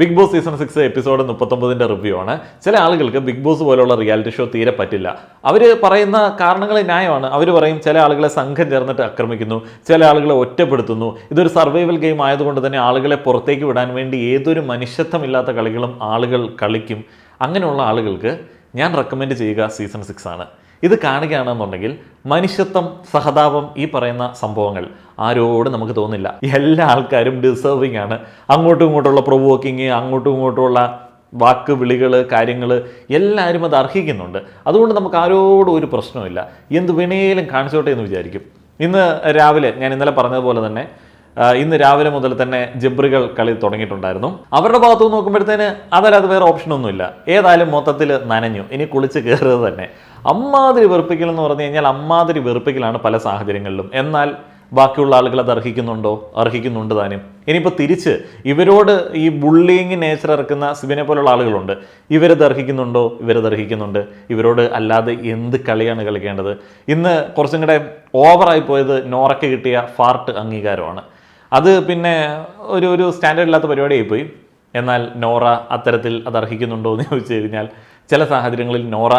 Big Boss season 6 episode 39 review ആണ്. ചില ആളുകൾക്ക് ബിഗ് ബോസ് പോലുള്ള റിയാലിറ്റി ഷോ തീരെ പറ്റില്ല. അവർ പറയുന്ന കാരണങ്ങൾ ന്യായമാണ്. അവർ പറയും ചില ആളുകളെ സംഘം ചേർന്നിട്ട് ആക്രമിക്കുന്നു, ചില ആളുകളെ ഒറ്റപ്പെടുത്തുന്നു. ഇതൊരു സർവൈവൽ ഗെയിം ആയതുകൊണ്ട് തന്നെ ആളുകളെ പുറത്തേക്ക് വിടാൻ വേണ്ടി ഏതൊരു മനുഷ്യത്വമില്ലാത്ത കളികളും ആളുകൾ കളിക്കും. അങ്ങനെയുള്ള ആളുകൾക്ക് ഞാൻ റെക്കമെൻഡ് ചെയ്യുക സീസൺ 6 ആണ്. ഇത് കാണുകയാണെന്നുണ്ടെങ്കിൽ മനുഷ്യത്വം, സഹതാപം, ഈ പറയുന്ന സംഭവങ്ങൾ ആരോട് നമുക്ക് തോന്നില്ല. എല്ലാ ആൾക്കാരും ഡിസേർവിങ് ആണ്. അങ്ങോട്ടും ഇങ്ങോട്ടുള്ള പ്രൊവോക്കിങ്, അങ്ങോട്ടും ഇങ്ങോട്ടുള്ള വാക്ക് വിളികൾ, കാര്യങ്ങൾ എല്ലാവരും അത് അർഹിക്കുന്നുണ്ട്. അതുകൊണ്ട് നമുക്ക് ആരോടും ഒരു പ്രശ്നമില്ല. എന്ത് വേണേലും കാണിച്ചോട്ടെ എന്ന് വിചാരിക്കും. ഇന്ന് രാവിലെ ഞാൻ ഇന്നലെ പറഞ്ഞതുപോലെ തന്നെ ഇന്ന് രാവിലെ മുതൽ തന്നെ ജബ്രികൾ കളി തുടങ്ങിയിട്ടുണ്ടായിരുന്നു. അവരുടെ ഭാഗത്തു നിന്ന് നോക്കുമ്പോഴത്തേന് അതല്ലാതെ വേറെ ഓപ്ഷനൊന്നുമില്ല. ഏതായാലും മൊത്തത്തിൽ നനഞ്ഞു, ഇനി കുളിച്ച് കയറുന്നത് തന്നെ. അമ്മാതിരി വെറുപ്പിക്കൽ എന്ന് പറഞ്ഞു കഴിഞ്ഞാൽ അമ്മാതിരി വെറുപ്പിക്കലാണ് പല സാഹചര്യങ്ങളിലും. എന്നാൽ ബാക്കിയുള്ള ആളുകൾ അത് അർഹിക്കുന്നുണ്ടോ? അർഹിക്കുന്നുണ്ട് താനും. ഇനിയിപ്പോൾ തിരിച്ച് ഇവരോട് ഈ ബുള്ളിങ് നേച്ചർ ഇറക്കുന്ന സിബിനെ പോലുള്ള ആളുകളുണ്ട്. ഇവരത് അർഹിക്കുന്നുണ്ടോ? ഇവരത് അർഹിക്കുന്നുണ്ട്. ഇവരോട് അല്ലാതെ എന്ത് കളിയാണ് കളിക്കേണ്ടത്? ഇന്ന് കുറച്ചും കൂടെ ഓവറായി പോയത് നോറയ്ക്ക് കിട്ടിയ ഫാർട്ട് അംഗീകാരമാണ്. അത് പിന്നെ ഒരു സ്റ്റാൻഡേർഡ് ഇല്ലാത്ത പരിപാടിയായി പോയി. എന്നാൽ നോറ അത്തരത്തിൽ അത് അർഹിക്കുന്നുണ്ടോ എന്ന് ചോദിച്ചു കഴിഞ്ഞാൽ ചില സാഹചര്യങ്ങളിൽ നോറ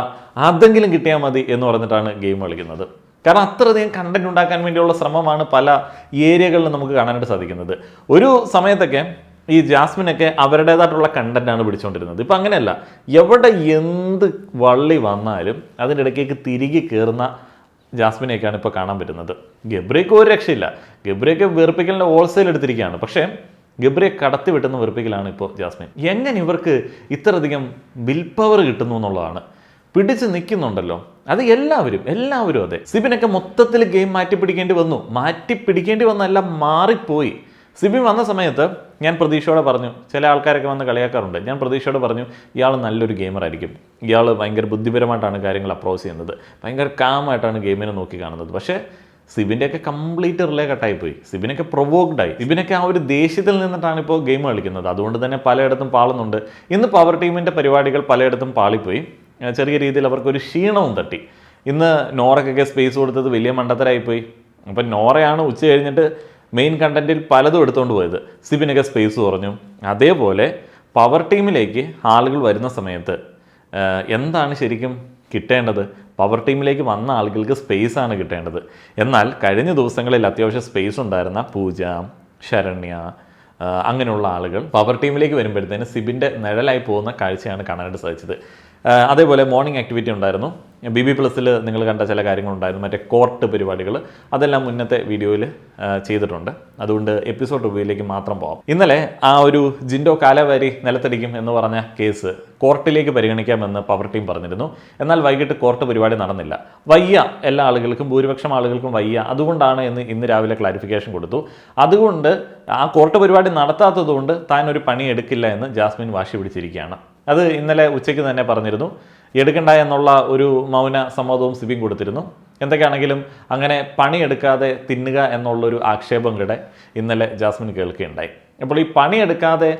അതെങ്കിലും കിട്ടിയാൽ മതി എന്ന് പറഞ്ഞിട്ടാണ് ഗെയിം കളിക്കുന്നത്. കാരണം അത്രയധികം കണ്ടന്റ് ഉണ്ടാക്കാൻ വേണ്ടിയുള്ള ശ്രമമാണ് പല ഏരിയകളിലും നമുക്ക് കാണാനായിട്ട് സാധിക്കുന്നത്. ഒരു സമയത്തൊക്കെ ഈ ജാസ്മിനൊക്കെ അവരുടേതായിട്ടുള്ള കണ്ടന്റാണ് പിടിച്ചുകൊണ്ടിരുന്നത്. ഇപ്പം അങ്ങനെയല്ല. എവിടെ എന്ത് വള്ളി വന്നാലും അതിൻ്റെ ഇടയ്ക്കേക്ക് തിരികെ കയറുന്ന ജാസ്മിനെയൊക്കെയാണ് ഇപ്പോൾ കാണാൻ പറ്റുന്നത്. ഗബ്രിക്ക് ഒരു രക്ഷയില്ല. ഗബ്രിയൊക്കെ വെറുപ്പിക്കലിൻ്റെ ഹോൾസെയിൽ എടുത്തിരിക്കുകയാണ്. പക്ഷേ ഗബ്രിയെ കടത്തി വിട്ടുന്ന വെറുപ്പിക്കലാണ് ഇപ്പോൾ ജാസ്മിൻ. എങ്ങനെ ഇവർക്ക് ഇത്രയധികം വിൽ പവർ കിട്ടുന്നു എന്നുള്ളതാണ്. പിടിച്ച് നിൽക്കുന്നുണ്ടല്ലോ. അത് എല്ലാവരും അതെ. സിബിനൊക്കെ മൊത്തത്തിൽ ഗെയിം മാറ്റിപ്പിടിക്കേണ്ടി വന്നല്ല, മാറിപ്പോയി. സിബിൻ വന്ന സമയത്ത് ഞാൻ പ്രതീക്ഷയോടെ പറഞ്ഞു, ചില ആൾക്കാരൊക്കെ വന്ന് കളിയാക്കാറുണ്ട്, ഞാൻ പ്രതീക്ഷയോടെ പറഞ്ഞു ഇയാൾ നല്ലൊരു ഗെയിമറായിരിക്കും, ഇയാൾ ഭയങ്കര ബുദ്ധിപരമായിട്ടാണ് കാര്യങ്ങൾ അപ്രോച്ച് ചെയ്യുന്നത്, ഭയങ്കര കാമായിട്ടാണ് ഗെയിമിനെ നോക്കി കാണുന്നത്. പക്ഷേ സിബിൻ്റെയൊക്കെ കംപ്ലീറ്റ് റിലേ കട്ടായിപ്പോയി. സിബിനൊക്കെ പ്രൊവോക്ഡായി. സിബിനൊക്കെ ആ ഒരു ദേഷ്യത്തിൽ നിന്നിട്ടാണ് ഇപ്പോൾ ഗെയിം കളിക്കുന്നത്. അതുകൊണ്ട് തന്നെ പലയിടത്തും പാളുന്നുണ്ട്. ഇന്ന് പവർ ടീമിൻ്റെ പരിപാടികൾ പലയിടത്തും പാളിപ്പോയി. ചെറിയ രീതിയിൽ അവർക്കൊരു ക്ഷീണവും തട്ടി. ഇന്ന് നോറയ്ക്കൊക്കെ സ്പേസ് കൊടുത്തത് വലിയ മണ്ടത്തരായിപ്പോയി. അപ്പം നോറയാണ് ഉച്ച കഴിഞ്ഞിട്ട് മെയിൻ കണ്ടന്റിൽ പലതും എടുത്തുകൊണ്ട് പോയത്. സിബിനൊക്കെ സ്പേസ് കുറഞ്ഞു. അതേപോലെ പവർ ടീമിലേക്ക് ആളുകൾ വരുന്ന സമയത്ത് എന്താണ് ശരിക്കും കിട്ടേണ്ടത്? പവർ ടീമിലേക്ക് വന്ന ആളുകൾക്ക് സ്പേസ് ആണ് കിട്ടേണ്ടത്. എന്നാൽ കഴിഞ്ഞ ദിവസങ്ങളിൽ അത്യാവശ്യം സ്പേസ് ഉണ്ടായിരുന്ന പൂജ, ശരണ്യ, അങ്ങനെയുള്ള ആളുകൾ പവർ ടീമിലേക്ക് വരുമ്പോഴത്തേന് സിബിൻ്റെ നിഴലായി പോകുന്ന കാഴ്ചയാണ് കാണാനായിട്ട് സാധിച്ചത്. അതേപോലെ മോർണിംഗ് ആക്ടിവിറ്റി ഉണ്ടായിരുന്നു. BB+ൽ നിങ്ങൾ കണ്ട ചില കാര്യങ്ങളുണ്ടായിരുന്നു. മറ്റേ കോർട്ട് പരിപാടികൾ, അതെല്ലാം മുന്നത്തെ വീഡിയോയിൽ ചെയ്തിട്ടുണ്ട്. അതുകൊണ്ട് എപ്പിസോഡ് റിവ്യൂയിലേക്ക് മാത്രം പോകാം. ഇന്നലെ ആ ഒരു ജിൻഡോ കാലവാരി നിലത്തടിക്കും എന്ന് പറഞ്ഞ കേസ് കോർട്ടിലേക്ക് പരിഗണിക്കാമെന്ന് പവർ ടീം പറഞ്ഞിരുന്നു. എന്നാൽ വൈകിട്ട് കോർട്ട് പരിപാടി നടന്നില്ല. വയ്യ, എല്ലാ ആളുകൾക്കും, ഭൂരിപക്ഷം ആളുകൾക്കും വയ്യ. അതുകൊണ്ടാണ് ഇന്ന് രാവിലെ ക്ലാരിഫിക്കേഷൻ കൊടുത്തു. അതുകൊണ്ട് ആ കോർട്ട് പരിപാടി നടത്താത്തതുകൊണ്ട് താൻ ഒരു പണി എടുക്കില്ല എന്ന് ജാസ്മിൻ വാശി പിടിച്ചിരിക്കുകയാണ്. അത് ഇന്നലെ ഉച്ചയ്ക്ക് തന്നെ പറഞ്ഞിരുന്നു. എടുക്കണ്ട എന്നുള്ള ഒരു മൗന സമ്മതവും സിബിൻ കൊടുത്തിരുന്നു. എന്തൊക്കെയാണെങ്കിലും അങ്ങനെ പണിയെടുക്കാതെ തിന്നുക എന്നുള്ളൊരു ആക്ഷേപം കൂടെ ഇന്നലെ ജാസ്മിൻ കേൾക്കുകയുണ്ടായി. അപ്പോൾ ഈ പണിയെടുക്കാതെ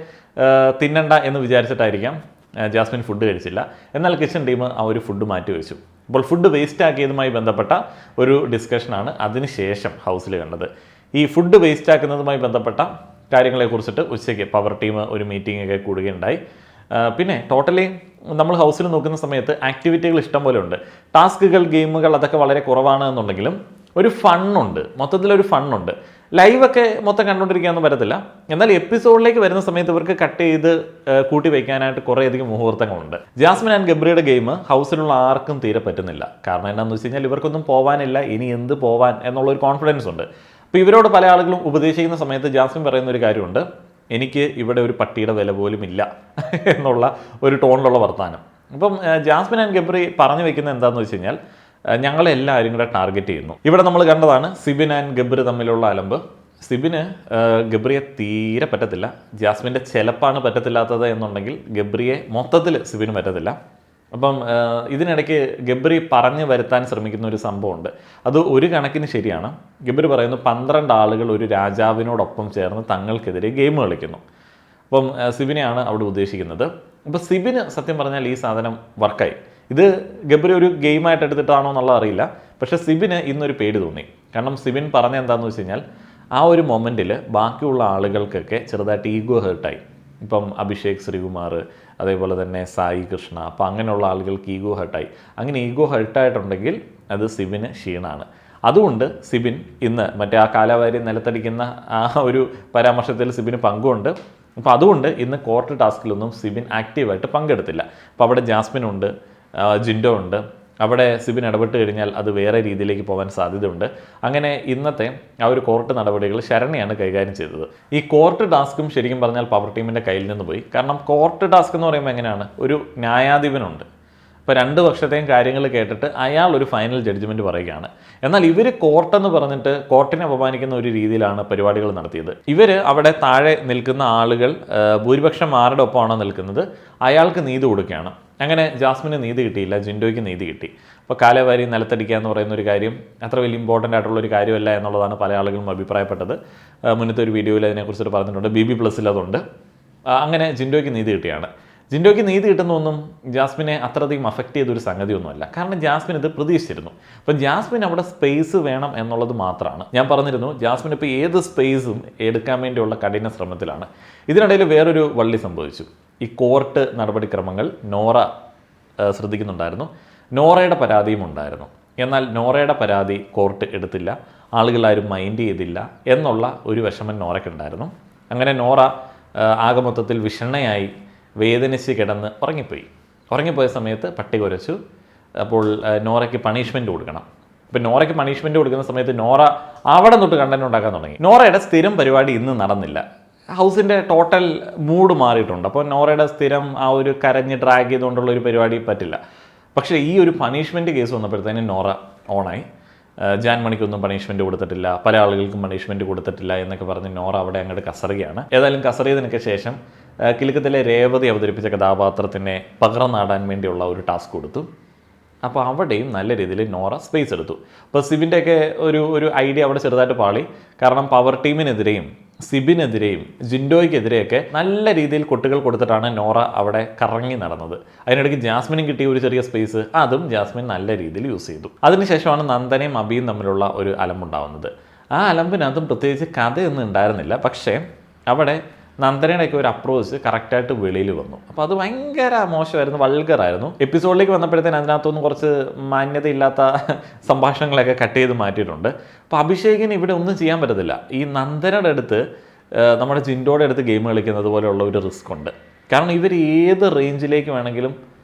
തിന്നണ്ട എന്ന് വിചാരിച്ചിട്ടായിരിക്കാം ജാസ്മിൻ ഫുഡ് കഴിച്ചില്ല. എന്നാൽ കിച്ചൺ ടീം ആ ഒരു ഫുഡ് മാറ്റി വെച്ചു. അപ്പോൾ ഫുഡ് വേസ്റ്റ് ആക്കിയതുമായി ബന്ധപ്പെട്ട ഒരു ഡിസ്കഷനാണ് അതിനുശേഷം ഹൗസിൽ കണ്ടത്. ഈ ഫുഡ് വേസ്റ്റ് ആക്കുന്നതുമായി ബന്ധപ്പെട്ട കാര്യങ്ങളെക്കുറിച്ചിട്ട് ഉച്ചയ്ക്ക് പവർ ടീം ഒരു മീറ്റിംഗ് ഒക്കെ കൂടുകയുണ്ടായി. പിന്നെ ടോട്ടലി നമ്മൾ ഹൗസിൽ നോക്കുന്ന സമയത്ത് ആക്ടിവിറ്റികൾ ഇഷ്ടം പോലെ ഉണ്ട്. ടാസ്കുകൾ, ഗെയിമുകൾ അതൊക്കെ വളരെ കുറവാണ് എന്നുണ്ടെങ്കിലും ഒരു ഫണ്ണുണ്ട്, മൊത്തത്തിലൊരു ഫണ്ണുണ്ട്. ലൈവൊക്കെ മൊത്തം കണ്ടുകൊണ്ടിരിക്കാനൊന്നും പറ്റത്തില്ല. എന്നാൽ എപ്പിസോഡിലേക്ക് വരുന്ന സമയത്ത് ഇവർക്ക് കട്ട് ചെയ്ത് കൂട്ടി വയ്ക്കാനായിട്ട് കുറേയധികം മുഹൂർത്തങ്ങളുണ്ട്. ജാസ്മിൻ ആൻഡ് ഗബ്രിയുടെ ഗെയിം ഹൗസിലുള്ള ആർക്കും തീരെ പറ്റുന്നില്ല. കാരണം എന്താണെന്ന് വെച്ച് കഴിഞ്ഞാൽ ഇവർക്കൊന്നും പോകാനില്ല, ഇനി എന്ത് പോവാൻ എന്നുള്ളൊരു കോൺഫിഡൻസ് ഉണ്ട്. അപ്പോൾ ഇവരോട് പല ആളുകളും ഉപദേശിക്കുന്ന സമയത്ത് ജാസ്മിൻ പറയുന്ന ഒരു കാര്യമുണ്ട്, എനിക്ക് ഇവിടെ ഒരു പട്ടിയുടെ വില പോലും ഇല്ല എന്നുള്ള ഒരു ടോണിലുള്ള വർത്താനം. അപ്പം ജാസ്മിൻ ആൻഡ് ഗബ്രി പറഞ്ഞു വെക്കുന്നത് എന്താണെന്ന് വെച്ച് കഴിഞ്ഞാൽ ഞങ്ങളെല്ലാവരും കൂടെ ടാർഗറ്റ് ചെയ്യുന്നു. ഇവിടെ നമ്മൾ കണ്ടതാണ് സിബിൻ ആൻഡ് ഗബ്രി തമ്മിലുള്ള അലമ്പ്. സിബിന് ഗബ്രിയെ തീരെ പറ്റത്തില്ല. ജാസ്മിൻ്റെ ചിലപ്പാണ് പറ്റത്തില്ലാത്തത് എന്നുണ്ടെങ്കിൽ ഗബ്രിയെ മൊത്തത്തിൽ സിബിന് പറ്റത്തില്ല. അപ്പം ഇതിനിടയ്ക്ക് ഗബ്രി പറഞ്ഞു വരുത്താൻ ശ്രമിക്കുന്ന ഒരു സംഭവമുണ്ട്. അത് ഒരു കണക്കിന് ശരിയാണ്. ഗബ്രി പറയുന്നു 12 ആളുകൾ ഒരു രാജാവിനോടൊപ്പം ചേർന്ന് തങ്ങൾക്കെതിരെ ഗെയിം കളിക്കുന്നു. അപ്പം സിബിനെയാണ് അവിടെ ഉദ്ദേശിക്കുന്നത്. അപ്പോൾ സിബിന് സത്യം പറഞ്ഞാൽ ഈ സാധനം വർക്കായി. ഇത് ഗബ്രി ഒരു ഗെയിമായിട്ട് എടുത്തിട്ടാണോ എന്നുള്ളത് അറിയില്ല. പക്ഷേ സിബിന് ഇന്നൊരു പേടി തോന്നി. കാരണം സിബിൻ പറഞ്ഞ എന്താണെന്ന് വെച്ച് കഴിഞ്ഞാൽ ആ ഒരു മൊമെൻറ്റിൽ ബാക്കിയുള്ള ആളുകൾക്കൊക്കെ ചെറുതായിട്ട് ഈഗോ ഹേർട്ടായി. ഇപ്പം അഭിഷേക് ശ്രീകുമാർ, അതേപോലെ തന്നെ സായി കൃഷ്ണ, അപ്പോൾ അങ്ങനെയുള്ള ആളുകൾക്ക് ഈഗോ ഹർട്ടായി. അങ്ങനെ ഈഗോ ഹർട്ടായിട്ടുണ്ടെങ്കിൽ അത് സിബിന് ക്ഷീണമാണ്. അതുകൊണ്ട് സിബിൻ ഇന്ന് മറ്റേ ആ കാലാവാരി നിലത്തടിക്കുന്ന ആ ഒരു പരാമർശത്തിൽ സിബിന് പങ്കുണ്ട്. അപ്പോൾ അതുകൊണ്ട് ഇന്ന് കോർട്ട് ടാസ്കിലൊന്നും സിബിൻ ആക്റ്റീവായിട്ട് പങ്കെടുത്തില്ല. അപ്പോൾ അവിടെ ജാസ്മിൻ ഉണ്ട്, ജിൻഡോ ഉണ്ട്. അവിടെ സിബിൻ ഇടപെട്ട് കഴിഞ്ഞാൽ അത് വേറെ രീതിയിലേക്ക് പോകാൻ സാധ്യതയുണ്ട്. അങ്ങനെ ഇന്നത്തെ ആ ഒരു കോർട്ട് നടപടികൾ ശരണ്യാണ് കൈകാര്യം ചെയ്തത്. ഈ കോർട്ട് ടാസ്കും ശരിക്കും പറഞ്ഞാൽ പവർ ടീമിൻ്റെ കയ്യിൽ നിന്ന് പോയി. കാരണം കോർട്ട് ടാസ്ക് എന്ന് പറയുമ്പോൾ എങ്ങനെയാണ്, ഒരു ന്യായാധിപനുണ്ട്. ഇപ്പോൾ രണ്ട് പക്ഷത്തെയും കാര്യങ്ങൾ കേട്ടിട്ട് അയാൾ ഒരു ഫൈനൽ ജഡ്ജ്മെൻറ്റ് പറയുകയാണ്. എന്നാൽ ഇവർ കോർട്ടെന്ന് പറഞ്ഞിട്ട് കോർട്ടിനെ അപമാനിക്കുന്ന ഒരു രീതിയിലാണ് പരിപാടികൾ നടത്തിയത്. ഇവർ അവിടെ താഴെ നിൽക്കുന്ന ആളുകൾ ഭൂരിപക്ഷം ആരുടെ ഒപ്പമാണോ നിൽക്കുന്നത് അയാൾക്ക് നീതി കൊടുക്കുകയാണ്. അങ്ങനെ ജാസ്മിന് നീതി കിട്ടിയില്ല, ജിൻഡോയ്ക്ക് നീതി കിട്ടി. അപ്പോൾ കാലവാരി നിലത്തടിക്കുക എന്ന് പറയുന്ന ഒരു കാര്യം അത്ര വലിയ ഇമ്പോർട്ടൻ്റ് ആയിട്ടുള്ളൊരു കാര്യമല്ല എന്നുള്ളതാണ് പല ആളുകളും അഭിപ്രായപ്പെട്ടത്. മുന്നത്തെ ഒരു വീഡിയോയിൽ അതിനെക്കുറിച്ചിട്ട് പറഞ്ഞിട്ടുണ്ട്, BB+ അതുണ്ട്. അങ്ങനെ ജിൻഡോയ്ക്ക് നീതി കിട്ടിയാണ്. ജിൻഡോയ്ക്ക് നീതി കിട്ടുന്നൊന്നും ജാസ്മിനെ അത്രയധികം അഫക്റ്റ് ചെയ്തൊരു സംഗതിയൊന്നുമല്ല. കാരണം ജാസ്മിൻ ഇത് പ്രതീക്ഷിച്ചിരുന്നു. അപ്പം ജാസ്മിൻ അവിടെ സ്പേസ് വേണം എന്നുള്ളത് മാത്രമാണ്. ഞാൻ പറഞ്ഞിരുന്നു ജാസ്മിൻ ഇപ്പോൾ ഏത് സ്പേസും എടുക്കാൻ വേണ്ടിയുള്ള കഠിന ശ്രമത്തിലാണ്. ഇതിനിടയിൽ വേറൊരു വള്ളി സംഭവിച്ചു. ഈ കോർട്ട് നടപടിക്രമങ്ങൾ നോറ ശ്രദ്ധിക്കുന്നുണ്ടായിരുന്നു. നോറയുടെ പരാതിയും ഉണ്ടായിരുന്നു. എന്നാൽ നോറയുടെ പരാതി കോർട്ട് എടുത്തില്ല, ആളുകളാരും മൈൻഡ് ചെയ്തില്ല എന്നുള്ള ഒരു വിഷമം നോറയ്ക്കുണ്ടായിരുന്നു. അങ്ങനെ നോറ ആകെ മൊത്തത്തിൽ വിഷണ്ണയായി വേദനിച്ച് കിടന്ന് ഉറങ്ങിപ്പോയ സമയത്ത് പട്ടി കുരച്ചു. അപ്പോൾ നോറയ്ക്ക് പണിഷ്മെൻറ്റ് കൊടുക്കണം. ഇപ്പോൾ നോറയ്ക്ക് പണിഷ്മെൻറ്റ് കൊടുക്കുന്ന സമയത്ത് നോറ അവിടെ തൊട്ട് കണ്ടന്റ് ഉണ്ടാക്കാൻ തുടങ്ങി. നോറയുടെ സ്ഥിരം പരിപാടി ഇന്ന് നടന്നില്ല. ഹൗസിൻ്റെ ടോട്ടൽ മൂഡ് മാറിയിട്ടുണ്ട്. അപ്പോൾ നോറയുടെ സ്ഥിരം ആ ഒരു കരഞ്ഞ് ഡ്രാഗ് ചെയ്തുകൊണ്ടുള്ള ഒരു പരിപാടി പറ്റില്ല. പക്ഷേ ഈ ഒരു പണിഷ്മെൻറ്റ് കേസ് വന്നപ്പോഴത്തേനും നോറ ഓണായി. ജാൻമണിക്കൊന്നും പണിഷ്മെൻറ്റ് കൊടുത്തിട്ടില്ല, പല ആളുകൾക്കും പണിഷ്മെൻറ്റ് കൊടുത്തിട്ടില്ല എന്നൊക്കെ പറഞ്ഞ് നോറ അവിടെ അങ്ങോട്ട് കസറുകയാണ്. ഏതായാലും കസറിയതിനൊക്കെ ശേഷം കിലുക്കത്തിലെ രേവതി അവതരിപ്പിച്ച കഥാപാത്രത്തിനെ പകർന്നാടാൻ വേണ്ടിയുള്ള ഒരു ടാസ്ക് കൊടുത്തു. അപ്പോൾ അവിടെയും നല്ല രീതിയിൽ നോറ സ്പേസ് എടുത്തു. അപ്പോൾ സിബിൻ്റെയൊക്കെ ഒരു ഐഡിയ അവിടെ ചെറുതായിട്ട് പാളി. കാരണം പവർ ടീമിനെതിരെയും സിബിനെതിരെയും ജിൻഡോയ്ക്കെതിരെയൊക്കെ നല്ല രീതിയിൽ കൊട്ടുകൾ കൊടുത്തിട്ടാണ് നോറ അവിടെ കറങ്ങി നടന്നത്. അതിനിടയ്ക്ക് ജാസ്മിനും കിട്ടിയ ഒരു ചെറിയ സ്പേസ് അതും ജാസ്മിൻ നല്ല രീതിയിൽ യൂസ് ചെയ്തു. അതിനുശേഷമാണ് നന്ദനയും അബിയും തമ്മിലുള്ള ഒരു അലമ്പുണ്ടാവുന്നത്. ആ അലമ്പിനകത്തും പ്രത്യേകിച്ച് കഥയൊന്നും ഉണ്ടായിരുന്നില്ല. പക്ഷേ അവിടെ നന്ദനയുടെയൊക്കെ ഒരു അപ്രോച്ച് കറക്റ്റായിട്ട് വെളിയിൽ വന്നു. അപ്പോൾ അത് ഭയങ്കര മോശമായിരുന്നു, വൾഗറായിരുന്നു. എപ്പിസോഡിലേക്ക് വന്നപ്പോഴത്തേന് അതിനകത്തൊന്നും കുറച്ച് മാന്യതയില്ലാത്ത സംഭാഷണങ്ങളൊക്കെ കട്ട് ചെയ്ത് മാറ്റിയിട്ടുണ്ട്. അപ്പോൾ അഭിഷേകിന് ഇവിടെ ഒന്നും ചെയ്യാൻ പറ്റത്തില്ല. ഈ നന്ദനയുടെ അടുത്ത് നമ്മുടെ ജിൻഡോയുടെ അടുത്ത് ഗെയിം കളിക്കുന്നത് പോലെയുള്ള ഒരു റിസ്ക് ഉണ്ട്. കാരണം ഇവർ ഏത് റേഞ്ചിലേക്ക് വേണമെങ്കിലും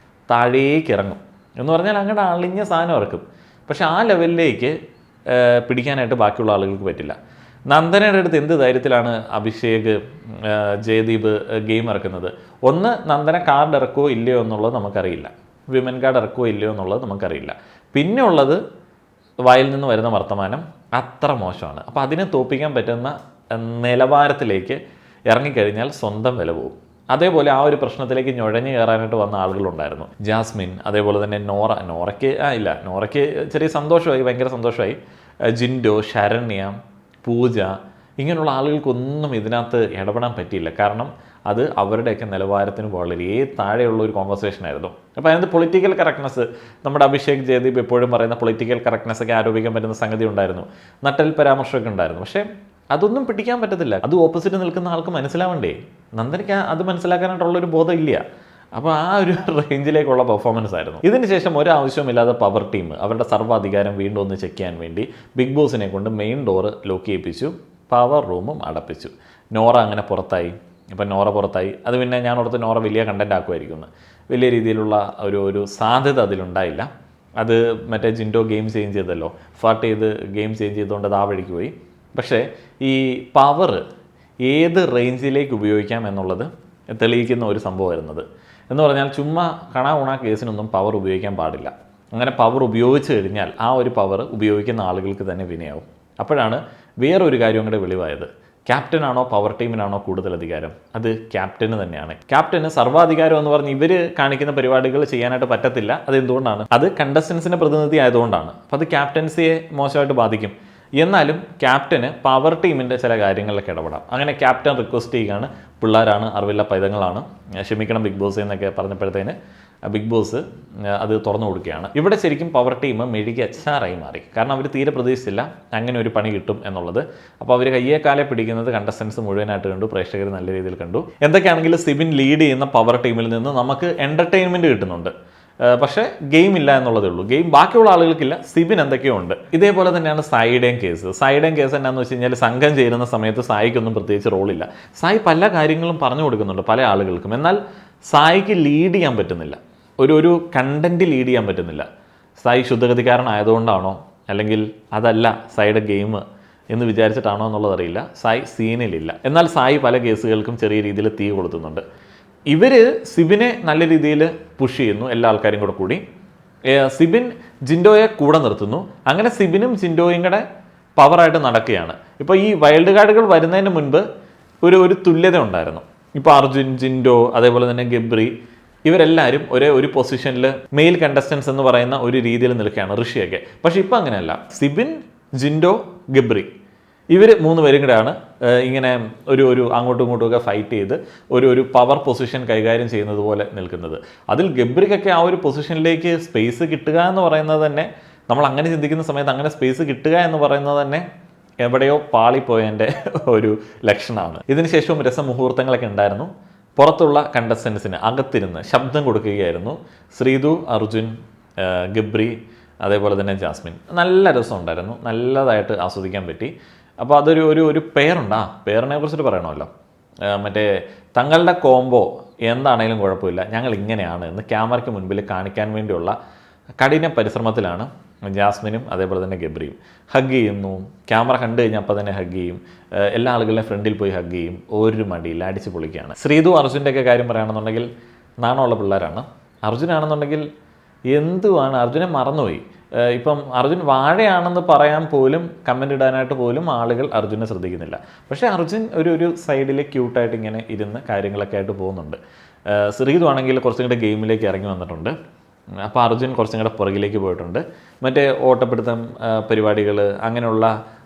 താഴേക്ക് ഇറങ്ങും എന്ന് പറഞ്ഞാൽ അങ്ങോട്ട് അളിഞ്ഞ സാധനം ഇറക്കും. പക്ഷെ ആ ലെവലിലേക്ക് പിടിക്കാനായിട്ട് ബാക്കിയുള്ള ആളുകൾക്ക് പറ്റില്ല. നന്ദനയുടെ അടുത്ത് എന്ത് ധൈര്യത്തിലാണ് അഭിഷേക് ജയദീപ് ഗെയിം ഇറക്കുന്നത്? ഒന്ന്, നന്ദന കാർഡ് ഇറക്കുമോ ഇല്ലയോ എന്നുള്ളത് നമുക്കറിയില്ല, വിമൻ കാർഡ് ഇറക്കുമോ ഇല്ലയോ എന്നുള്ളത് നമുക്കറിയില്ല. പിന്നെ ഉള്ളത് വായിൽ നിന്ന് വരുന്ന വർത്തമാനം അത്ര മോശമാണ്. അപ്പോൾ അതിനെ തോൽപ്പിക്കാൻ പറ്റുന്ന നിലവാരത്തിലേക്ക് ഇറങ്ങിക്കഴിഞ്ഞാൽ സ്വന്തം വില പോകും. അതേപോലെ ആ ഒരു പ്രശ്നത്തിലേക്ക് നുഴഞ്ഞു കയറാനായിട്ട് വന്ന ആളുകളുണ്ടായിരുന്നു. ജാസ്മിൻ, അതേപോലെ തന്നെ നോറയ്ക്ക് ചെറിയ സന്തോഷമായി, ഭയങ്കര സന്തോഷമായി. ജിൻഡോ, ശരണ്യ, പൂജ, ഇങ്ങനെയുള്ള ആളുകൾക്കൊന്നും ഇതിനകത്ത് ഇടപെടാൻ പറ്റിയില്ല. കാരണം അത് അവരുടെയൊക്കെ നിലവാരത്തിന് വളരെ താഴെയുള്ള ഒരു കോൺവെർസേഷൻ ആയിരുന്നു. അപ്പോൾ അതിനകത്ത് പൊളിറ്റിക്കൽ കറക്റ്റ്നെസ്, നമ്മുടെ അഭിഷേക് ജയദീപ് എപ്പോഴും പറയുന്ന പൊളിറ്റിക്കൽ കറക്റ്റ്നെസ് ഒക്കെ ആരോപിക്കാൻ പറ്റുന്ന സംഗതി ഉണ്ടായിരുന്നു, നട്ടൽ പരാമർശമൊക്കെ ഉണ്ടായിരുന്നു. പക്ഷേ അതൊന്നും പിടിക്കാൻ പറ്റത്തില്ല. അത് ഓപ്പോസിറ്റ് നിൽക്കുന്ന ആൾക്ക് മനസ്സിലാവണ്ടേ? നന്ദനയ്ക്ക് അത് മനസ്സിലാക്കാനായിട്ടുള്ളൊരു ബോധം ഇല്ല. അപ്പോൾ ആ ഒരു റേഞ്ചിലേക്കുള്ള പെർഫോമൻസ് ആയിരുന്നു. ഇതിന് ശേഷം ഒരാവശ്യമില്ലാതെ പവർ ടീം അവരുടെ സർവ്വാധികാരം വീണ്ടും ഒന്ന് ചെക്ക് ചെയ്യാൻ വേണ്ടി ബിഗ് ബോസിനെ കൊണ്ട് മെയിൻ ഡോറ് ലോക്ക് ചെയ്യിപ്പിച്ചു, പവർ റൂമും അടപ്പിച്ചു. നോറ അങ്ങനെ പുറത്തായി. ഇപ്പം നോറ പുറത്തായി. അത് പിന്നെ ഞാൻ ഓർത്ത് നോറ വലിയ കണ്ടന്റ് ആക്കുമായിരിക്കും. വലിയ രീതിയിലുള്ള ഒരു സാധ്യത അതിലുണ്ടായില്ല. അത് മറ്റേ ജിൻഡോ ഗെയിം ചേഞ്ച് ചെയ്തല്ലോ, ഫാർട്ട് ചെയ്ത് ഗെയിം ചേഞ്ച് ചെയ്തുകൊണ്ട് അത് ആ വഴിക്ക് പോയി. പക്ഷേ ഈ പവർ ഏത് റേഞ്ചിലേക്ക് ഉപയോഗിക്കാം എന്നുള്ളത് തെളിയിക്കുന്ന ഒരു സംഭവം വരുന്നത് എന്ന് പറഞ്ഞാൽ ചുമ്മാ കണാ കേസിനൊന്നും പവർ ഉപയോഗിക്കാൻ പാടില്ല. അങ്ങനെ പവർ ഉപയോഗിച്ച് കഴിഞ്ഞാൽ ആ ഒരു പവർ ഉപയോഗിക്കുന്ന ആളുകൾക്ക് തന്നെ വിനയാവും. അപ്പോഴാണ് വേറൊരു കാര്യം കൂടെ വെളിവായത്. ക്യാപ്റ്റനാണോ പവർ ടീമിനാണോ കൂടുതൽ അധികാരം? അത് ക്യാപ്റ്റന് തന്നെയാണ്. ക്യാപ്റ്റന് സർവ്വാധികാരം എന്ന് പറഞ്ഞ് ഇവർ കാണിക്കുന്ന പരിപാടികൾ ചെയ്യാനായിട്ട് പറ്റത്തില്ല. അതെന്തുകൊണ്ടാണ്? അത് കണ്ടസ്റ്റൻസിൻ്റെ പ്രതിനിധി ആയതുകൊണ്ടാണ്. അപ്പോൾ അത് ക്യാപ്റ്റൻസിയെ മോശമായിട്ട് ബാധിക്കും. എന്നാലും ക്യാപ്റ്റന് പവർ ടീമിൻ്റെ ചില കാര്യങ്ങളിലൊക്കെ ഇടപെടാം. അങ്ങനെ ക്യാപ്റ്റൻ റിക്വസ്റ്റ് ചെയ്യുകയാണ്, പിള്ളേരാണ്, അറിവില്ല പൈതങ്ങളാണ്, ക്ഷമിക്കണം ബിഗ് ബോസ് എന്നൊക്കെ പറഞ്ഞപ്പോഴത്തേന് ബിഗ് ബോസ് അത് തുറന്നു കൊടുക്കുകയാണ്. ഇവിടെ ശരിക്കും പവർ ടീം മെഴുകി അച്ചാറായി മാറി. കാരണം അവർ തീരെ പ്രതീക്ഷിച്ചില്ല അങ്ങനെ ഒരു പണി കിട്ടും എന്നുള്ളത്. അപ്പോൾ അവർ കയ്യെ കാലെ പിടിക്കുന്നത് കണ്ടസ്റ്റൻസ് മുഴുവനായിട്ട് കണ്ടു, പ്രേക്ഷകർ നല്ല രീതിയിൽ കണ്ടു. എന്തൊക്കെയാണെങ്കിലും സിബിൻ ലീഡ് ചെയ്യുന്ന പവർ ടീമിൽ നിന്ന് നമുക്ക് എൻ്റർടൈൻമെൻറ്റ് കിട്ടുന്നുണ്ട്. പക്ഷേ ഗെയിം ഇല്ല എന്നുള്ളതേ ഉള്ളൂ. ഗെയിം ബാക്കിയുള്ള ആളുകൾക്കില്ല, സിബിൻ എന്തൊക്കെയോ ഉണ്ട്. ഇതേപോലെ തന്നെയാണ് സായിയുടെയും കേസ്. സായിയുടെയും കേസ് എന്താണെന്ന് വെച്ച് കഴിഞ്ഞാൽ സംഘം ചേരുന്ന സമയത്ത് സായിക്കൊന്നും പ്രത്യേകിച്ച് റോളില്ല. സായി പല കാര്യങ്ങളും പറഞ്ഞു കൊടുക്കുന്നുണ്ട് പല ആളുകൾക്കും. എന്നാൽ സായിക്ക് ലീഡ് ചെയ്യാൻ പറ്റുന്നില്ല, ഒരു കണ്ടന്റ് ലീഡ് ചെയ്യാൻ പറ്റുന്നില്ല. സായി ശുദ്ധഗതിക്കാരനായതുകൊണ്ടാണോ അല്ലെങ്കിൽ അതല്ല സായിയുടെ ഗെയിം എന്ന് വിചാരിച്ചിട്ടാണോ എന്നുള്ളതറിയില്ല. സായി സീനിലില്ല. എന്നാൽ സായി പല കേസുകൾക്കും ചെറിയ രീതിയിൽ തീ കൊളുത്തുന്നുണ്ട്. ഇവർ സിബിനെ നല്ല രീതിയിൽ പുഷ് ചെയ്യുന്നു, എല്ലാ ആൾക്കാരും കൂടി. സിബിൻ ജിൻഡോയെ കൂടെ നിർത്തുന്നു. അങ്ങനെ സിബിനും ജിൻഡോയും കൂടെ പവറായിട്ട് നടക്കുകയാണ്. ഇപ്പോൾ ഈ വൈൽഡ് കാർഡുകൾ വരുന്നതിന് മുൻപ് ഒരു തുല്യത ഉണ്ടായിരുന്നു. ഇപ്പോൾ അർജുൻ, ജിൻഡോ, അതേപോലെ തന്നെ ഗബ്രി, ഇവരെല്ലാവരും ഒരു പൊസിഷനിൽ മെയിൽ കണ്ടസ്റ്റൻസ് എന്ന് പറയുന്ന ഒരു രീതിയിൽ നിൽക്കുകയാണ്, ഋഷിയൊക്കെ. പക്ഷെ ഇപ്പം അങ്ങനെയല്ല. സിബിൻ, ജിൻഡോ, ഗബ്രി ഇവർ 3 പേരും കൂടെയാണ് ഇങ്ങനെ ഒരു അങ്ങോട്ടും ഇങ്ങോട്ടുമൊക്കെ ഫൈറ്റ് ചെയ്ത് ഒരു പവർ പൊസിഷൻ കൈകാര്യം ചെയ്യുന്നത് പോലെ നിൽക്കുന്നത്. അതിൽ ഗബ്രിക്കൊക്കെ ആ ഒരു പൊസിഷനിലേക്ക് സ്പേസ് കിട്ടുക എന്ന് പറയുന്നത് തന്നെ, നമ്മൾ അങ്ങനെ ചിന്തിക്കുന്ന സമയത്ത് അങ്ങനെ സ്പേസ് കിട്ടുക എന്ന് പറയുന്നത് തന്നെ എവിടെയോ പാളിപ്പോയതിൻ്റെ ഒരു ലക്ഷണമാണ്. ഇതിനുശേഷവും രസമുഹൂർത്തങ്ങളൊക്കെ ഉണ്ടായിരുന്നു. പുറത്തുള്ള കണ്ടസ്റ്റൻസിന് അകത്തിരുന്ന് ശബ്ദം കൊടുക്കുകയായിരുന്നു ശ്രീതു, അർജുൻ, ഗബ്രി, അതേപോലെ തന്നെ ജാസ്മിൻ. നല്ല രസമുണ്ടായിരുന്നു, നല്ലതായിട്ട് ആസ്വദിക്കാൻ പറ്റി. അപ്പോൾ ഒരു പെയറുണ്ട്. പെയറിനെ കുറിച്ചിട്ട് പറയണമല്ലോ. മറ്റേ തങ്ങളുടെ കോംബോ എന്താണേലും കുഴപ്പമില്ല, ഞങ്ങൾ ഇങ്ങനെയാണ് എന്ന് ക്യാമറയ്ക്ക് മുൻപിൽ കാണിക്കാൻ വേണ്ടിയുള്ള കഠിന പരിശ്രമത്തിലാണ് ജാസ്മിനും അതേപോലെ തന്നെ ഗബ്രിയും. ഹഗ് ചെയ്യുന്നു, ക്യാമറ കണ്ടു കഴിഞ്ഞാൽ അപ്പോൾ തന്നെ ഹഗ് ചെയ്യും, എല്ലാ ആളുകളുടെ ഫ്രണ്ടിൽ പോയി ഹഗ് ചെയ്യും, ഒരു മടിയില്ല, അടിച്ച് പൊളിക്കുകയാണ്. ശ്രീതു, അർജുൻ്റെ ഒക്കെ കാര്യം പറയുകയാണെന്നുണ്ടെങ്കിൽ നാണമുള്ള പിള്ളേരാണ്. അർജുനാണെന്നുണ്ടെങ്കിൽ എന്തുവാണ്, അർജുനെ മറന്നുപോയി. ഇപ്പം അർജുൻ വാഴയാണെന്ന് പറയാൻ പോലും, കമൻ്റ് ഇടാനായിട്ട് പോലും ആളുകൾ അർജുനെ ശ്രദ്ധിക്കുന്നില്ല. പക്ഷേ അർജുൻ ഒരു സൈഡിൽ ക്യൂട്ടായിട്ട് ഇങ്ങനെ ഇരുന്ന് കാര്യങ്ങളൊക്കെ ആയിട്ട് പോകുന്നുണ്ട്. ശ്രീതു ആണെങ്കിൽ കുറച്ചും കൂടെ ഗെയിമിലേക്ക് ഇറങ്ങി വന്നിട്ടുണ്ട്. അപ്പോൾ അർജുൻ കുറച്ചും കൂടെ പുറകിലേക്ക് പോയിട്ടുണ്ട്. മറ്റേ ഓട്ടപ്പിടുത്തം പരിപാടികൾ, അങ്ങനെയുള്ള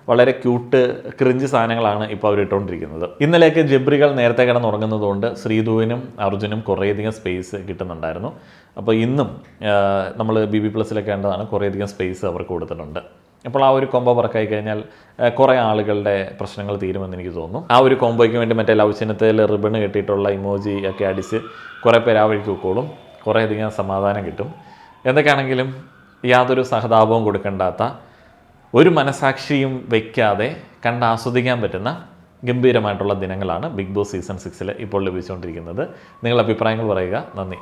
വളരെ ക്യൂട്ട് ക്രിഞ്ച് സാധനങ്ങളാണ് ഇപ്പോൾ അവർ ഇട്ടുകൊണ്ടിരിക്കുന്നത്. ഇന്നലെയൊക്കെ ജബ്രികൾ നേരത്തെ കിടന്നുറങ്ങുന്നതുകൊണ്ട് ശ്രീധുവിനും അർജുനും കുറേയധികം സ്പേസ് കിട്ടുന്നുണ്ടായിരുന്നു. അപ്പോൾ ഇന്നും നമ്മൾ BB+ലൊക്കെ കണ്ടതാണ്, കുറേയധികം സ്പേസ് അവർക്ക് കൊടുത്തിട്ടുണ്ട്. അപ്പോൾ ആ ഒരു കോംബോ വർക്കായി കഴിഞ്ഞാൽ കുറേ ആളുകളുടെ പ്രശ്നങ്ങൾ തീരുമെന്ന് എനിക്ക് തോന്നുന്നു. ആ ഒരു കോംബോയ്ക്ക് വേണ്ടി മറ്റേ ലവ് ചിഹ്നത്തിൽ റിബൺ കെട്ടിയിട്ടുള്ള ഇമോജി ഒക്കെ അടിച്ച് കുറേ പേര് ആ വഴിക്ക് വെക്കോളും, കുറേയധികം സമാധാനം കിട്ടും. എന്തൊക്കെയാണെങ്കിലും യാതൊരു സഹതാപവും കൊടുക്കേണ്ടാത്ത, ഒരു മനസാക്ഷിയും വയ്ക്കാതെ കണ്ട് ആസ്വദിക്കാൻ പറ്റുന്ന ഗംഭീരമായിട്ടുള്ള ദിനങ്ങളാണ് ബിഗ് ബോസ് സീസൺ 6 ഇപ്പോൾ ലഭിച്ചുകൊണ്ടിരിക്കുന്നത്. നിങ്ങളുടെ അഭിപ്രായങ്ങൾ പറയുക. നന്ദി.